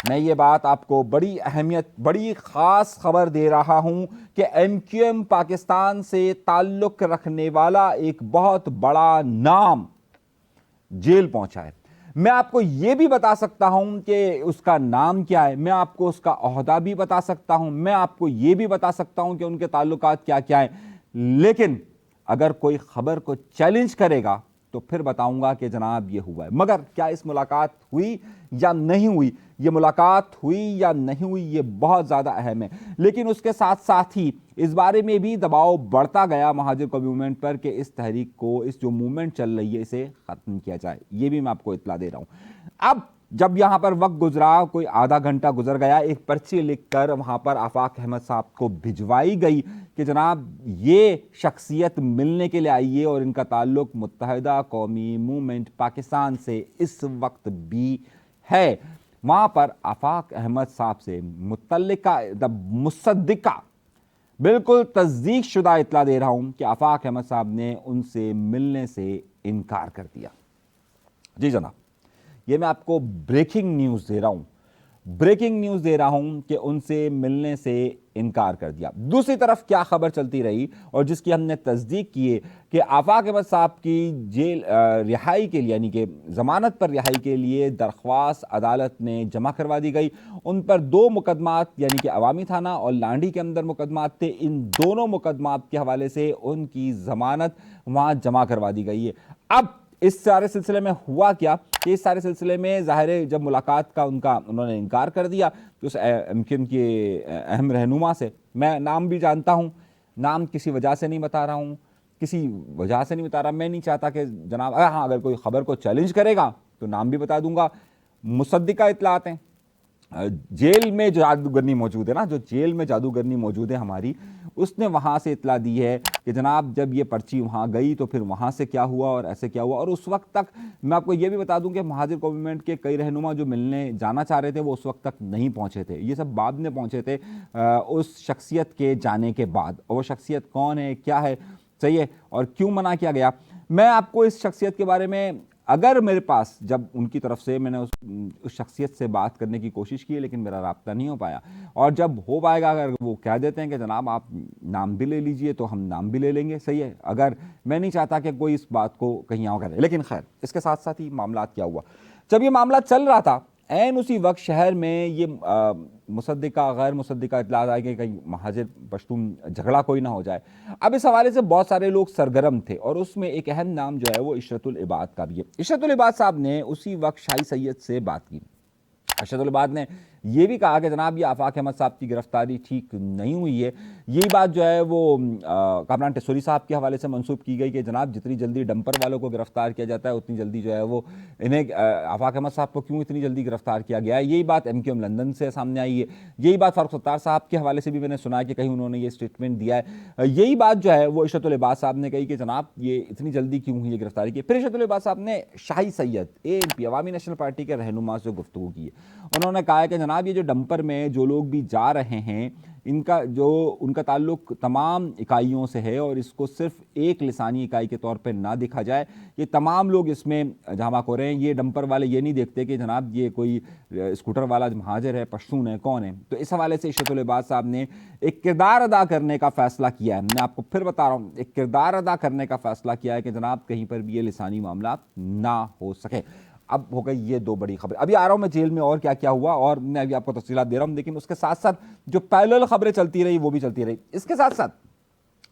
میں یہ بات آپ کو بڑی اہمیت بڑی خاص خبر دے رہا ہوں کہ ایم کیو ایم پاکستان سے تعلق رکھنے والا ایک بہت بڑا نام جیل پہنچا ہے۔ میں آپ کو یہ بھی بتا سکتا ہوں کہ اس کا نام کیا ہے، میں آپ کو اس کا عہدہ بھی بتا سکتا ہوں، میں آپ کو یہ بھی بتا سکتا ہوں کہ ان کے تعلقات کیا کیا ہیں، لیکن اگر کوئی خبر کو چیلنج کرے گا تو پھر بتاؤں گا کہ جناب یہ ہوا ہے۔ مگر کیا اس ملاقات ہوئی یا نہیں ہوئی، یہ ملاقات ہوئی یا نہیں ہوئی، یہ بہت زیادہ اہم ہے۔ لیکن اس کے ساتھ ساتھ ہی اس بارے میں بھی دباؤ بڑھتا گیا مہاجر قومی موومنٹ پر کہ اس تحریک کو، اس جو موومنٹ چل رہی ہے، اسے ختم کیا جائے۔ یہ بھی میں آپ کو اطلاع دے رہا ہوں۔ اب جب یہاں پر وقت گزرا، کوئی آدھا گھنٹہ گزر گیا، ایک پرچی لکھ کر وہاں پر آفاق احمد صاحب کو بھجوائی گئی کہ جناب یہ شخصیت ملنے کے لیے آئی ہے اور ان کا تعلق متحدہ قومی موومنٹ پاکستان سے اس وقت بھی ہے۔ وہاں پر آفاق احمد صاحب سے متعلقہ مصدقہ بالکل تصدیق شدہ اطلاع دے رہا ہوں کہ آفاق احمد صاحب نے ان سے ملنے سے انکار کر دیا۔ جی جناب، یہ میں آپ کو بریکنگ نیوز دے رہا ہوں، بریکنگ نیوز دے رہا ہوں کہ ان سے ملنے سے انکار کر دیا۔ دوسری طرف کیا خبر چلتی رہی اور جس کی ہم نے تصدیق کی ہے کہ آفاق احمد صاحب کی جیل رہائی کے لیے، یعنی کہ ضمانت پر رہائی کے لیے درخواست عدالت نے جمع کروا دی گئی۔ ان پر 2 مقدمات، یعنی کہ عوامی تھانہ اور لانڈھی کے اندر مقدمات تھے، ان دونوں مقدمات کے حوالے سے ان کی ضمانت وہاں جمع کروا دی گئی ہے۔ اب اس سارے سلسلے میں ہوا کیا کہ اس سارے سلسلے میں ظاہر ہے جب ملاقات کا انہوں نے انکار کر دیا تو اس ایم کیو ایم کے اہم رہنما سے، میں نام بھی جانتا ہوں، نام کسی وجہ سے نہیں بتا رہا ہوں، کسی وجہ سے نہیں بتا رہا، میں نہیں چاہتا کہ جناب ہاں اگر کوئی خبر کو چیلنج کرے گا تو نام بھی بتا دوں گا۔ مصدقہ اطلاعات ہیں، جیل میں جو جادوگرنی موجود ہے نا، جو جیل میں جادوگرنی موجود ہے ہماری، اس نے وہاں سے اطلاع دی ہے کہ جناب جب یہ پرچی وہاں گئی تو پھر وہاں سے کیا ہوا اور ایسے کیا ہوا۔ اور اس وقت تک میں آپ کو یہ بھی بتا دوں کہ مہاجر گورنمنٹ کے کئی رہنما جو ملنے جانا چاہ رہے تھے وہ اس وقت تک نہیں پہنچے تھے، یہ سب بعد میں پہنچے تھے اس شخصیت کے جانے کے بعد۔ اور وہ شخصیت کون ہے، کیا ہے، صحیح ہے، اور کیوں منع کیا گیا، میں آپ کو اس شخصیت کے بارے میں، اگر میرے پاس جب ان کی طرف سے میں نے اس شخصیت سے بات کرنے کی کوشش کی لیکن میرا رابطہ نہیں ہو پایا، اور جب ہو پائے گا اگر وہ کہہ دیتے ہیں کہ جناب آپ نام بھی لے لیجئے تو ہم نام بھی لے لیں گے، صحیح ہے، اگر میں نہیں چاہتا کہ کوئی اس بات کو کہیں اور کرے۔ لیکن خیر، اس کے ساتھ ساتھ ہی معاملات کیا ہوا، جب یہ معاملہ چل رہا تھا عین اسی وقت شہر میں یہ مصدقہ غیر مصدقہ اطلاعات آئے کہ کہیں مہاجر پشتون جھگڑا کوئی نہ ہو جائے۔ اب اس حوالے سے بہت سارے لوگ سرگرم تھے اور اس میں ایک اہم نام جو ہے وہ عشرت العباد کا بھی ہے۔ عشرت العباد صاحب نے اسی وقت شاہی سید سے بات کی۔ عشرت العباد نے یہ بھی کہا کہ جناب یہ آفاق احمد صاحب کی گرفتاری ٹھیک نہیں ہوئی ہے۔ یہی بات جو ہے وہ کامران ٹیسوری صاحب کے حوالے سے منسوب کی گئی کہ جناب جتنی جلدی ڈمپر والوں کو گرفتار کیا جاتا ہے اتنی جلدی جو ہے وہ انہیں آفاق احمد صاحب کو کیوں اتنی جلدی گرفتار کیا گیا ہے۔ یہی بات ایم کیو ایم لندن سے سامنے آئی ہے، یہی بات فاروق ستار صاحب کے حوالے سے بھی میں نے سنا ہے کہ کہیں انہوں نے یہ اسٹیٹمنٹ دیا ہے۔ یہی بات جو ہے وہ عشرت العباد صاحب نے کہی کہ جناب یہ اتنی جلدی کیوں ہوئی ہے گرفتاری کی۔ پھر عشرت العباد صاحب نے شاہی سید ANP عوامی نیشنل پارٹی کے رہنما سے گفتگو کی ہے۔ انہوں نے کہا ہے کہ جناب یہ جو ڈمپر میں جو لوگ بھی جا رہے ہیں ان کا تعلق تمام اکائیوں سے ہے اور اس کو صرف ایک لسانی اکائی کے طور پہ نہ دیکھا جائے، یہ تمام لوگ اس میں جمع ہو رہے ہیں۔ یہ ڈمپر والے یہ نہیں دیکھتے کہ جناب یہ کوئی اسکوٹر والا مہاجر ہے، پشتون ہے، کون ہے۔ تو اس حوالے سے عشرت العباد صاحب نے ایک کردار ادا کرنے کا فیصلہ کیا ہے۔ میں آپ کو پھر بتا رہا ہوں، ایک کردار ادا کرنے کا فیصلہ کیا ہے کہ جناب کہیں پر بھی یہ لسانی معاملات نہ ہو سکے۔ اب ہو گئی یہ 2 بڑی خبریں۔ ابھی آ رہا ہوں میں جیل میں اور کیا کیا ہوا اور میں ابھی آپ کو تفصیلات دے رہا ہوں، لیکن اس کے ساتھ ساتھ جو پیرلل خبریں چلتی رہی وہ بھی چلتی رہی۔ اس کے ساتھ ساتھ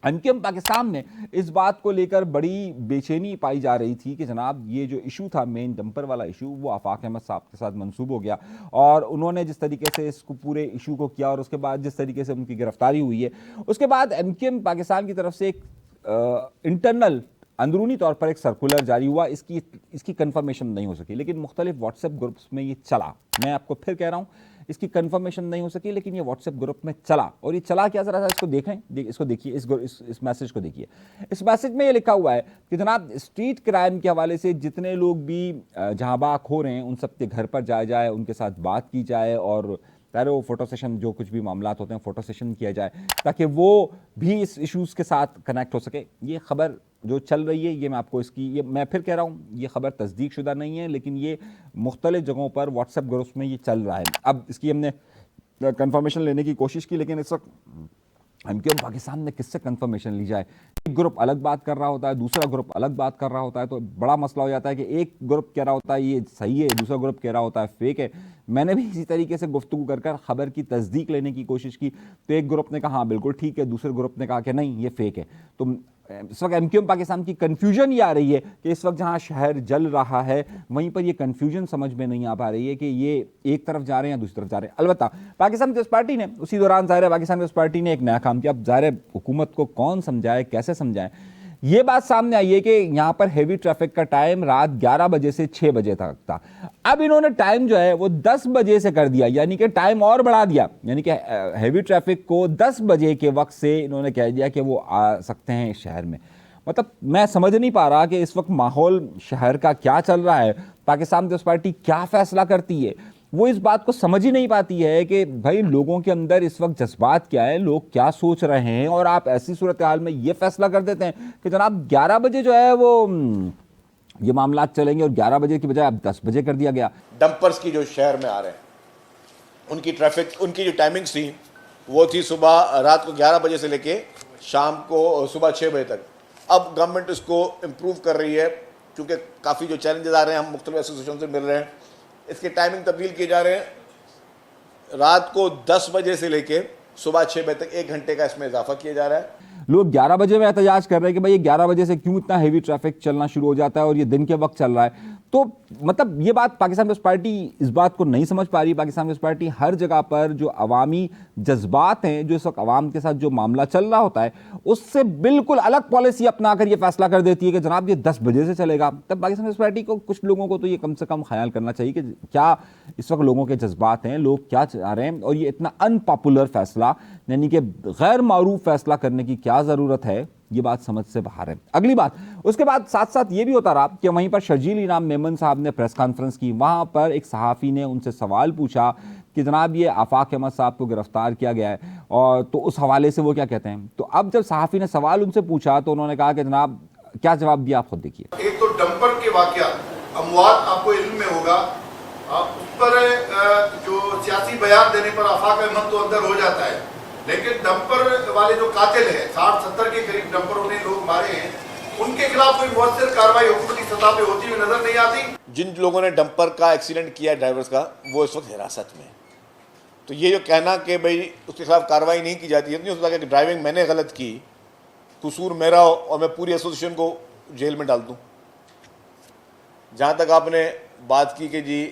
ایم کیو ایم پاکستان میں اس بات کو لے کر بڑی بے چینی پائی جا رہی تھی کہ جناب یہ جو ایشو تھا مین ڈمپر والا ایشو وہ آفاق احمد صاحب کے ساتھ منسوب ہو گیا، اور انہوں نے جس طریقے سے اس کو پورے ایشو کو کیا اور اس کے بعد جس طریقے سے ان کی گرفتاری ہوئی ہے، اس کے بعد ایم کیو ایم پاکستان کی طرف سے ایک انٹرنل اندرونی طور پر ایک سرکولر جاری ہوا، اس کی کنفرمیشن نہیں ہو سکی، لیکن مختلف واٹس ایپ گروپس میں یہ چلا۔ میں آپ کو پھر کہہ رہا ہوں اس کی کنفرمیشن نہیں ہو سکی لیکن یہ واٹس ایپ گروپ میں چلا، اور یہ چلا کیا، ذرا اس کو دیکھیں، اس کو دیکھیے، اس میسج کو دیکھیے۔ اس میسج میں یہ لکھا ہوا ہے کہ جناب اسٹریٹ کرائم کے حوالے سے جتنے لوگ بھی جہاں باک ہو رہے ہیں ان سب کے گھر پر جایا جائے، ان کے ساتھ بات کی جائے اور ظاہر وہ فوٹو سیشن جو کچھ بھی معاملات ہوتے ہیں فوٹو سیشن کیا جائے تاکہ وہ بھی اس ایشوز کے ساتھ کنیکٹ ہو سکے. یہ خبر جو چل رہی ہے یہ میں آپ کو اس کی یہ میں پھر کہہ رہا ہوں یہ خبر تصدیق شدہ نہیں ہے لیکن یہ مختلف جگہوں پر واٹس ایپ گروپس میں یہ چل رہا ہے. اب اس کی ہم نے کنفرمیشن لینے کی کوشش کی لیکن اس وقت ہم کیوں پاکستان میں کس سے کنفرمیشن لی جائے. ایک گروپ الگ بات کر رہا ہوتا ہے دوسرا گروپ الگ بات کر رہا ہوتا ہے تو بڑا مسئلہ ہو جاتا ہے کہ ایک گروپ کہہ رہا ہوتا ہے یہ صحیح ہے دوسرا گروپ کہہ رہا ہوتا ہے فیک ہے. میں نے بھی اسی طریقے سے گفتگو کر خبر کی تصدیق لینے کی کوشش کی تو ایک گروپ نے کہا ہاں بالکل ٹھیک ہے دوسرے گروپ نے کہا کہ نہیں یہ فیک ہے. تو اس وقت ایم کیو ایم پاکستان کی کنفیوژن یہ آ رہی ہے کہ اس وقت جہاں شہر جل رہا ہے وہیں پر یہ کنفیوژن سمجھ میں نہیں آ پا رہی ہے کہ یہ ایک طرف جا رہے ہیں یا دوسری طرف جا رہے ہیں. البتہ پاکستان پیپلز پارٹی نے اسی دوران ظاہر ہے پاکستان پیپلز پارٹی نے ایک نیا کام کیا. اب ظاہر ہے حکومت کو کون سمجھائے کیسے سمجھائے. یہ بات سامنے آئی ہے کہ یہاں پر ہیوی ٹریفک کا ٹائم رات 11 بجے سے 6 بجے تک تھا. اب انہوں نے ٹائم جو ہے وہ 10 بجے سے کر دیا یعنی کہ ٹائم اور بڑھا دیا یعنی کہ ہیوی ٹریفک کو 10 بجے کے وقت سے انہوں نے کہہ دیا کہ وہ آ سکتے ہیں شہر میں. مطلب میں سمجھ نہیں پا رہا کہ اس وقت ماحول شہر کا کیا چل رہا ہے. پاکستان پیپلز پارٹی کیا فیصلہ کرتی ہے وہ اس بات کو سمجھ ہی نہیں پاتی ہے کہ بھائی لوگوں کے اندر اس وقت جذبات کیا ہے لوگ کیا سوچ رہے ہیں اور آپ ایسی صورتحال میں یہ فیصلہ کر دیتے ہیں کہ جناب 11 بجے جو ہے وہ یہ معاملات چلیں گے اور 11 بجے کی بجائے اب 10 بجے کر دیا گیا. ڈمپرز کی جو شہر میں آ رہے ہیں ان کی ٹریفک ان کی جو ٹائمنگز تھی وہ تھی صبح رات کو 11 بجے سے لے کے شام کو صبح 6 بجے تک. اب گورنمنٹ اس کو امپروو کر رہی ہے کیونکہ کافی جو چیلنجز آ رہے ہیں ہم مختلف ایسوسیشن سے مل رہے ہیں اس کے ٹائمنگ تبدیل کیے جا رہے ہیں. رات کو 10 بجے سے لے کے صبح 6 بجے تک 1 گھنٹے کا اس میں اضافہ کیا جا رہا ہے. لوگ 11 بجے میں احتجاج کر رہے ہیں کہ بھائی یہ 11 بجے سے کیوں اتنا ہیوی ٹریفک چلنا شروع ہو جاتا ہے اور یہ دن کے وقت چل رہا ہے. تو مطلب یہ بات پاکستان پیپلز پارٹی اس بات کو نہیں سمجھ پا رہی. پاکستان پیپلز پارٹی ہر جگہ پر جو عوامی جذبات ہیں جو اس وقت عوام کے ساتھ جو معاملہ چل رہا ہوتا ہے اس سے بالکل الگ پالیسی اپنا کر یہ فیصلہ کر دیتی ہے کہ جناب یہ 10 بجے سے چلے گا. تب پاکستان پیپلز پارٹی کو کچھ لوگوں کو تو یہ کم سے کم خیال کرنا چاہیے کہ کیا اس وقت لوگوں کے جذبات ہیں لوگ کیا چاہ رہے ہیں اور یہ اتنا ان پاپولر فیصلہ یعنی کہ غیر معروف فیصلہ کرنے کی کیا ضرورت ہے. یہ بات سمجھ سے باہر ہے. اگلی بات اس کے بعد ساتھ ساتھ یہ بھی ہوتا رہا کہ وہیں پر شرجیل انعام میمن صاحب نے پریس کانفرنس کی. وہاں پر ایک صحافی نے ان سے سوال پوچھا کہ جناب یہ آفاق احمد صاحب کو گرفتار کیا گیا ہے اور تو اس حوالے سے وہ کیا کہتے ہیں. تو اب جب صحافی نے سوال ان سے پوچھا تو انہوں نے کہا کہ جناب کیا جواب دیا آپ خود دیکھیے. ایک تو ڈمپر کے واقعات اموات آپ کو علم میں ہوگا اس پر جو سیاسی بیان دینے پر آفاق احمد تو اندر ہو جاتا ہے لیکن ڈمپر والے جو قاتل ہیں 60-70 کے قریب ڈمپروں نے لوگ مارے ہیں ان کے خلاف کوئی مؤثر کارروائی حکومتی سطح پہ ہوتی ہوئی نظر نہیں آتی. جن لوگوں نے ڈمپر کا ایکسیڈنٹ کیا ڈرائیورز کا وہ اس وقت حراست میں. تو یہ جو کہنا کہ بھئی اس کے خلاف کارروائی نہیں کی جاتی ہے نہیں ہو سکتا کہ ڈرائیونگ میں نے غلط کی قصور میرا ہو اور میں پوری ایسوسیشن کو جیل میں ڈال دوں. جہاں تک آپ نے بات کی کہ جی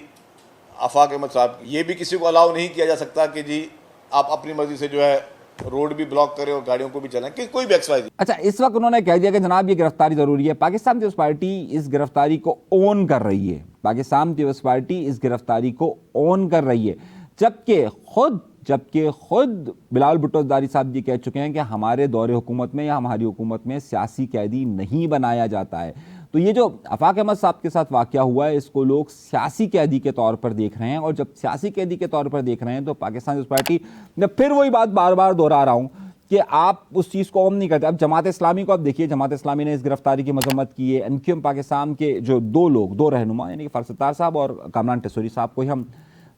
آفاق احمد صاحب یہ بھی کسی کو الاؤ نہیں کیا جا سکتا کہ جی آپ اپنی مرضی سے جو ہے روڈ بھی بلاک کریں اور گاڑیوں کو بھی چلائیں کہ کوئی بھی ایکسرسائز. اچھا اس وقت انہوں نے کہہ دیا کہ جناب یہ گرفتاری ضروری ہے. پاکستان پیپلز پارٹی اس گرفتاری کو اون کر رہی ہے. پاکستان پیپلز پارٹی اس گرفتاری کو اون کر رہی ہے جبکہ خود بلاول بھٹو زرداری صاحب یہ کہہ چکے ہیں کہ ہمارے دور حکومت میں یا ہماری حکومت میں سیاسی قیدی نہیں بنایا جاتا ہے. تو یہ جو آفاق احمد صاحب کے ساتھ واقعہ ہوا ہے اس کو لوگ سیاسی قیدی کے طور پر دیکھ رہے ہیں اور جب سیاسی قیدی کے طور پر دیکھ رہے ہیں تو پاکستان پیپلز پارٹی میں پھر وہی بات بار بار دہرا رہا ہوں کہ آپ اس چیز کو عام نہیں کرتے. اب جماعت اسلامی کو آپ دیکھیے جماعت اسلامی نے اس گرفتاری کی مذمت کی ہے. ایم کیو ایم پاکستان کے جو دو رہنما یعنی کہ فرزاد ستار صاحب اور کامران ٹیسوری صاحب کو ہی ہم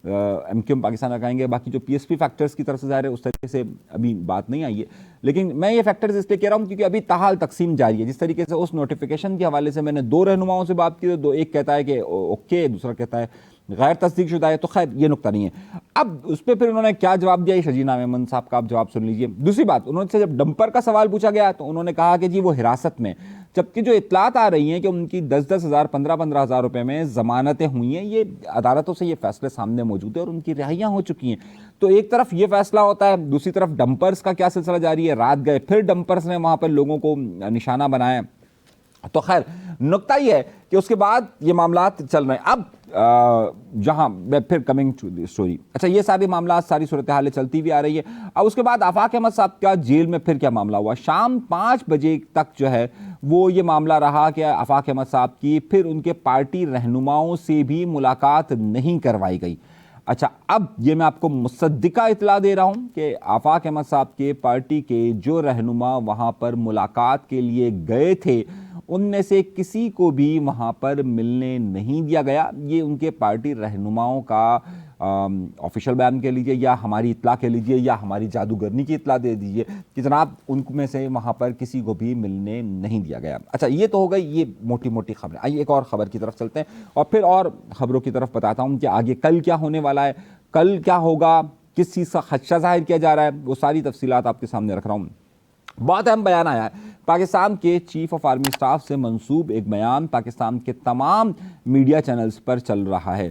ایم کیو ایم پاکستان کا کہیں گے. باقی جو پی ایس پی فیکٹرز کی طرف سے ظاہر ہے اس طریقے سے ابھی بات نہیں آئی ہے لیکن میں یہ فیکٹرز اس لیے کہہ رہا ہوں کیونکہ ابھی تاحال تقسیم جاری ہے. جس طریقے سے اس نوٹیفیکیشن کے حوالے سے میں نے 2 رہنماؤں سے بات کی تو ایک کہتا ہے کہ اوکے دوسرا کہتا ہے غیر تصدیق شدہ ہے. تو خیر یہ نقطہ نہیں ہے. اب اس پہ پھر انہوں نے کیا جواب دیا شرجیل انعام میمن صاحب کا آپ جواب سن لیجئے. دوسری بات انہوں نے جب ڈمپر کا سوال پوچھا گیا تو انہوں نے کہا کہ جی وہ حراست میں جبکہ جو اطلاعات آ رہی ہیں کہ ان کی 10-10 ہزار 15-15 ہزار روپے میں ضمانتیں ہوئی ہیں. یہ عدالتوں سے یہ فیصلے سامنے موجود ہیں اور ان کی رہائیاں ہو چکی ہیں. تو ایک طرف یہ فیصلہ ہوتا ہے دوسری طرف ڈمپرز کا کیا سلسلہ جاری ہے. رات گئے پھر ڈمپرز نے وہاں پر لوگوں کو نشانہ بنایا. تو خیر نقطہ یہ ہے کہ اس کے بعد یہ معاملات چل رہے ہیں. اب جہاں میں پھر کمنگ ٹو دی اسٹوری اچھا یہ سارے معاملات ساری صورتحالیں چلتی بھی آ رہی ہے. اب اس کے بعد آفاق احمد صاحب کا جیل میں پھر کیا معاملہ ہوا. شام 5 بجے تک جو ہے وہ یہ معاملہ رہا کہ آفاق احمد صاحب کی پھر ان کے پارٹی رہنماؤں سے بھی ملاقات نہیں کروائی گئی. اچھا، اب یہ میں آپ کو مصدقہ اطلاع دے رہا ہوں کہ آفاق احمد صاحب کے پارٹی کے جو رہنما وہاں پر ملاقات کے لیے گئے تھے ان میں سے کسی کو بھی وہاں پر ملنے نہیں دیا گیا۔ یہ ان کے پارٹی رہنماؤں کا آفیشیل بیان کہہ لیجیے یا ہماری اطلاع کہہ لیجیے یا ہماری جادوگرنی کی اطلاع دے دیجیے کہ جناب ان میں سے وہاں پر کسی کو بھی ملنے نہیں دیا گیا۔ اچھا، یہ تو ہو گئی یہ موٹی موٹی خبریں۔ آئیے ایک اور خبر کی طرف چلتے ہیں اور پھر اور خبروں کی طرف بتاتا ہوں کہ آگے کل کیا ہونے والا ہے، کل کیا ہوگا، کس چیز کا خدشہ ظاہر کیا جا رہا ہے، وہ ساری تفصیلات آپ کے سامنے رکھ رہا ہوں۔ بہت اہم بیان آیا ہے پاکستان کے چیف آف آرمی سٹاف سے منسوب ایک بیان پاکستان کے تمام میڈیا چینلز پر چل رہا ہے۔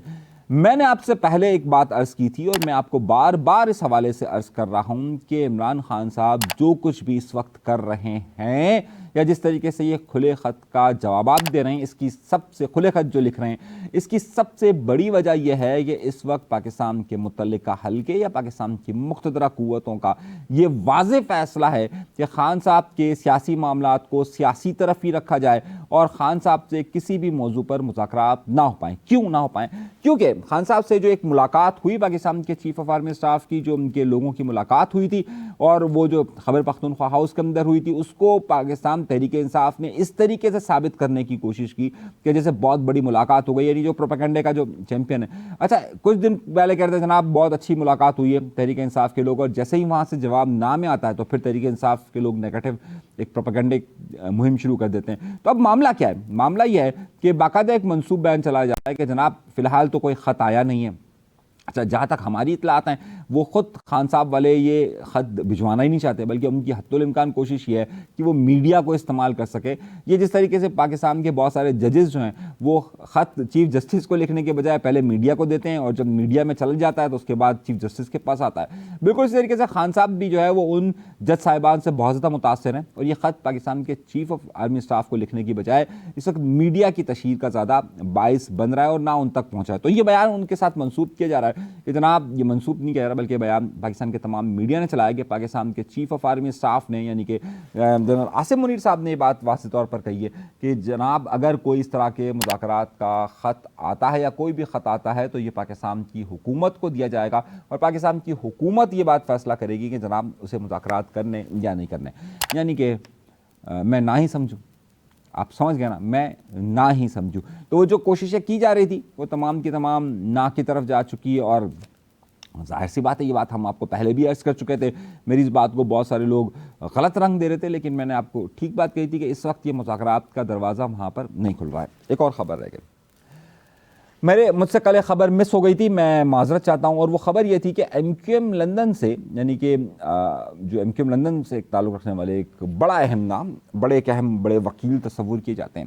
میں نے آپ سے پہلے ایک بات عرض کی تھی اور میں آپ کو بار بار اس حوالے سے عرض کر رہا ہوں کہ عمران خان صاحب جو کچھ بھی اس وقت کر رہے ہیں یا جس طریقے سے یہ کھلے خط کا جوابات دے رہے ہیں، اس کی سب سے کھلے خط جو لکھ رہے ہیں، اس کی سب سے بڑی وجہ یہ ہے کہ اس وقت پاکستان کے متعلقہ حلقے یا پاکستان کی مقتدرہ قوتوں کا یہ واضح فیصلہ ہے کہ خان صاحب کے سیاسی معاملات کو سیاسی طرف ہی رکھا جائے اور خان صاحب سے کسی بھی موضوع پر مذاکرات نہ ہو پائیں۔ کیوں نہ ہو پائیں؟ کیونکہ خان صاحب سے جو ایک ملاقات ہوئی پاکستان کے چیف آف آرمی سٹاف کی، جو ان کے لوگوں کی ملاقات ہوئی تھی اور وہ جو خیبر پختونخوا ہاؤس کے اندر ہوئی تھی، اس کو پاکستان تحریک انصاف نے اس طریقے سے ثابت کرنے کی کوشش کی کہ جیسے بہت بڑی ملاقات ہو گئی، یعنی جو پروپیگنڈے کا جو چیمپئن ہے۔ اچھا، کچھ دن پہلے کہتے ہیں جناب بہت اچھی ملاقات ہوئی ہے تحریک انصاف کے لوگ، اور جیسے ہی وہاں سے جواب نہ میں آتا ہے تو پھر تحریک انصاف کے لوگ نیگیٹو ایک پروپیگنڈے مہم شروع کر دیتے ہیں۔ تو اب معاملہ کیا ہے؟ معاملہ یہ ہے کہ باقاعدہ ایک منصوب بیان چلایا جا رہا ہے کہ جناب فی الحال تو کوئی خط آیا نہیں ہے۔ اچھا، جہاں تک ہماری اطلاعات ہیں وہ خود خان صاحب والے یہ خط بھجوانا ہی نہیں چاہتے، بلکہ ان کی حتی الامکان کوشش یہ ہے کہ وہ میڈیا کو استعمال کر سکے۔ یہ جس طریقے سے پاکستان کے بہت سارے ججز جو ہیں وہ خط چیف جسٹس کو لکھنے کے بجائے پہلے میڈیا کو دیتے ہیں اور جب میڈیا میں چل جاتا ہے تو اس کے بعد چیف جسٹس کے پاس آتا ہے، بالکل اسی طریقے سے خان صاحب بھی جو ہے وہ ان جج صاحبان سے بہت زیادہ متاثر ہیں اور یہ خط پاکستان کے چیف آف آرمی سٹاف کو لکھنے کی بجائے اس وقت میڈیا کی تشہیر کا زیادہ باعث بن رہا ہے اور نہ ان تک پہنچا ہے۔ تو یہ بیان ان کے ساتھ منسوب کیا جا رہا ہے کہ جناب یہ منسوب نہیں کیا جا رہا بلکہ بیان پاکستان کے تمام میڈیا نے چلایا کہ پاکستان کے چیف آف آرمی سٹاف نے یعنی کہ جنرل عاصم منیر صاحب نے یہ بات واضح طور پر کہی ہے کہ جناب اگر کوئی اس طرح کے مذاکرات کا خط آتا ہے یا کوئی بھی خط آتا ہے تو یہ پاکستان کی حکومت کو دیا جائے گا اور پاکستان کی حکومت یہ بات فیصلہ کرے گی کہ جناب اسے مذاکرات کرنے یا نہیں کرنے۔ یعنی کہ میں نہ ہی سمجھوں، آپ سمجھ گئے نا، میں نہ ہی سمجھوں۔ تو وہ جو کوششیں کی جا رہی تھی وہ تمام کی تمام نہ کی طرف جا چکی ہے اور ظاہر سی بات ہے یہ بات ہم آپ کو پہلے بھی عرض کر چکے تھے۔ میری اس بات کو بہت سارے لوگ غلط رنگ دے رہے تھے لیکن میں نے آپ کو ٹھیک بات کہی تھی کہ اس وقت یہ مذاکرات کا دروازہ وہاں پر نہیں کھل رہا ہے۔ ایک اور خبر رہ گئی، مجھ سے کل ایک خبر مس ہو گئی تھی، میں معذرت چاہتا ہوں، اور وہ خبر یہ تھی کہ ایم کیو ایم لندن سے یعنی کہ جو ایم کیو ایم لندن سے ایک تعلق رکھنے والے ایک بڑا اہم نام، بڑے وکیل تصور کیے جاتے ہیں،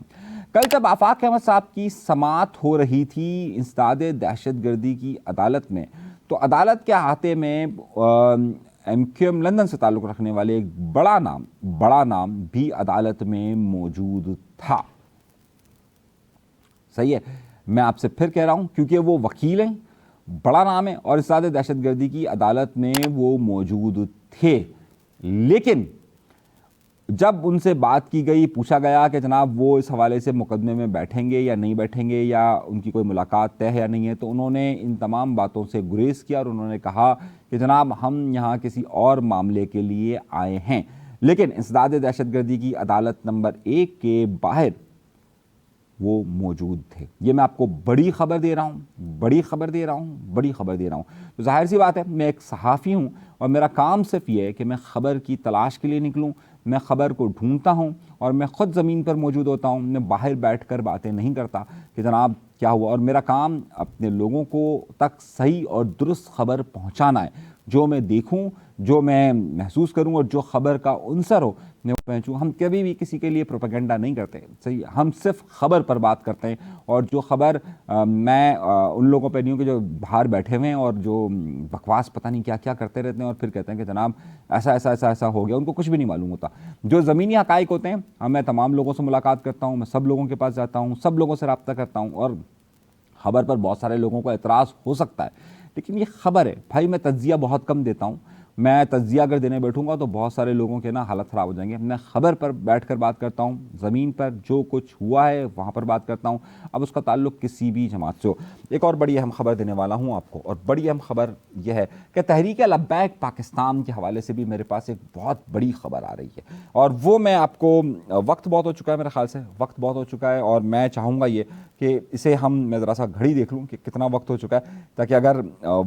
کل جب آفاق احمد صاحب کی سماعت ہو رہی تھی انسداد دہشت گردی کی عدالت میں، تو عدالت کے احاطے میں ایم کیو ایم لندن سے تعلق رکھنے والے ایک بڑا نام بھی عدالت میں موجود تھا۔ صحیح ہے، میں آپ سے پھر کہہ رہا ہوں کیونکہ وہ وکیل ہیں، بڑا نام ہے اور انسداد دہشت گردی کی عدالت میں وہ موجود تھے، لیکن جب ان سے بات کی گئی، پوچھا گیا کہ جناب وہ اس حوالے سے مقدمے میں بیٹھیں گے یا نہیں بیٹھیں گے یا ان کی کوئی ملاقات طے ہے یا نہیں ہے، تو انہوں نے ان تمام باتوں سے گریز کیا اور انہوں نے کہا کہ جناب ہم یہاں کسی اور معاملے کے لیے آئے ہیں، لیکن انسداد دہشت گردی کی عدالت نمبر 1 کے باہر وہ موجود تھے۔ یہ میں آپ کو بڑی خبر دے رہا ہوں۔ تو ظاہر سی بات ہے میں ایک صحافی ہوں اور میرا کام صرف یہ ہے کہ میں خبر کی تلاش کے لیے نکلوں، میں خبر کو ڈھونڈتا ہوں اور میں خود زمین پر موجود ہوتا ہوں، میں باہر بیٹھ کر باتیں نہیں کرتا کہ جناب کیا ہوا، اور میرا کام اپنے لوگوں کو تک صحیح اور درست خبر پہنچانا ہے، جو میں دیکھوں، جو میں محسوس کروں اور جو خبر کا عنصر ہو میں وہ پہنچوں۔ ہم کبھی بھی کسی کے لیے پروپیگنڈا نہیں کرتے، صحیح، ہم صرف خبر پر بات کرتے ہیں، اور جو خبر میں ان لوگوں پہ نہیں ہوں کہ جو باہر بیٹھے ہوئے ہیں اور جو بکواس پتہ نہیں کیا کیا کرتے رہتے ہیں اور پھر کہتے ہیں کہ جناب ایسا ہو گیا، ان کو کچھ بھی نہیں معلوم ہوتا۔ جو زمینی حقائق ہوتے ہیں، میں تمام لوگوں سے ملاقات کرتا ہوں، میں سب لوگوں کے پاس جاتا ہوں، سب لوگوں سے رابطہ کرتا ہوں، اور خبر پر بہت سارے لوگوں کو اعتراض ہو سکتا ہے لیکن یہ خبر ہے بھائی، میں تجزیہ بہت کم دیتا ہوں، میں تجزیہ اگر دینے بیٹھوں گا تو بہت سارے لوگوں کے نا حالت خراب ہو جائیں گے. میں خبر پر بیٹھ کر بات کرتا ہوں, زمین پر جو کچھ ہوا ہے وہاں پر بات کرتا ہوں, اب اس کا تعلق کسی بھی جماعت سے ہو. ایک اور بڑی اہم خبر دینے والا ہوں آپ کو, اور بڑی اہم خبر یہ ہے کہ تحریک لبیک پاکستان کے حوالے سے بھی میرے پاس ایک بہت بڑی خبر آ رہی ہے, اور وہ میں آپ کو, وقت بہت ہو چکا ہے میرے خیال سے, وقت بہت ہو چکا ہے, اور میں چاہوں گا یہ کہ اسے میں ذرا سا گھڑی دیکھ لوں کہ کتنا وقت ہو چکا ہے, تاکہ اگر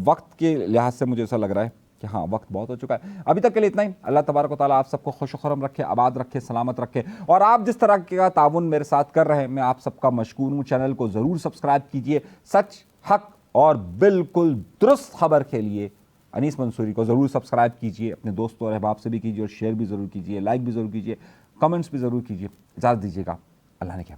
وقت کے لحاظ سے مجھے ایسا لگ رہا ہے کہ ہاں وقت بہت ہو چکا ہے. ابھی تک کے لیے اتنا ہی. اللہ تبارک و تعالیٰ آپ سب کو خوش و خرم رکھے, آباد رکھے, سلامت رکھے, اور آپ جس طرح کا تعاون میرے ساتھ کر رہے ہیں میں آپ سب کا مشکور ہوں. چینل کو ضرور سبسکرائب کیجئے. سچ, حق اور بالکل درست خبر کے لیے انیس منصوری کو ضرور سبسکرائب کیجئے. اپنے دوستوں اور احباب سے بھی کیجئے, اور شیئر بھی ضرور کیجئے, لائک بھی ضرور کیجئے, کمنٹس بھی ضرور کیجئے. اجازت دیجیے گا, اللہ نے کیا.